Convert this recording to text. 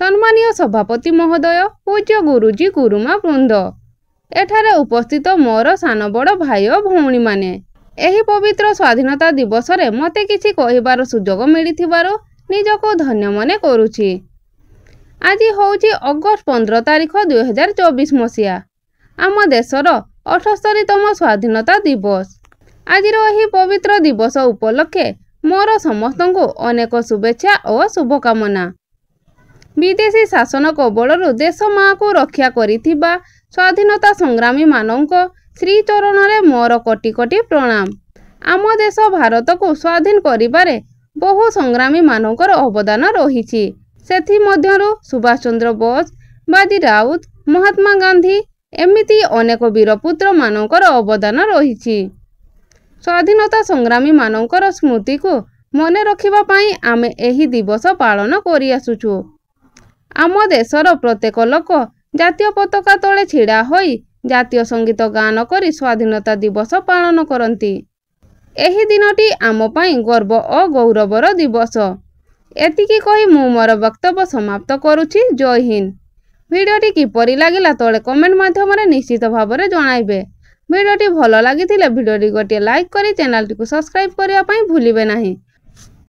सम्मानीय सभापति महोदय, पूज्य गुरुजी गुरुमा वृंद, एठारे उपस्थित मोर सान बड़ भाई और भौणी माने एही पवित्र स्वाधीनता दिवस रे मते किछि कहिबार सुजोग मिलिथिबारो निजको धन्य मने करूछि। आज होउछि अगस्त 15 तारिख 2024 मसिया आम देशर 78तम स्वाधीनता दिवस। आजिर एही पवित्र दिवस उपलक्षे मोर समस्तंकु अनेक शुभेच्छा और शुभकामना। विदेशी शासन कबलरू देश माँ को रक्षा करिथिबा स्वाधीनता संग्रामी मानक श्रीचरण रे मोर कोटि कोटि प्रणाम। आम देश भारत को स्वाधीन करिबारे बहु संग्रामी मानकर अवदान रहिछि। सेथि मध्यरु सुभाष चंद्र बोस, बाजी राउत, महात्मा गांधी एमिति अनेक वीरपुत्र मानकर अवदान रहिछि। स्वाधीनता संग्रामी मानकर स्मृति को मने रखिबा पई आमे एही दिवस पालन करि आसुछु। आम देशर प्रत्येक लोक जातीय पताका तले छिड़ा होई जातीय संगीत गान करी स्वाधीनता दिवस पालन करती। एही दिनटी आम पई गर्व और गौरवर दिवस। एतिकी कही मु मोर वक्तव्य समाप्त करुछि। जय हिंद। भिडियोटी किपरि लागिला तले कमेंट माध्यम निश्चित भाव में जणाइबे। भिडियोटी भल लागिथिले भिडियोटी गोटे लाइक करी चैनल टी को सब्सक्राइब करिया पई भूलिबे नाही।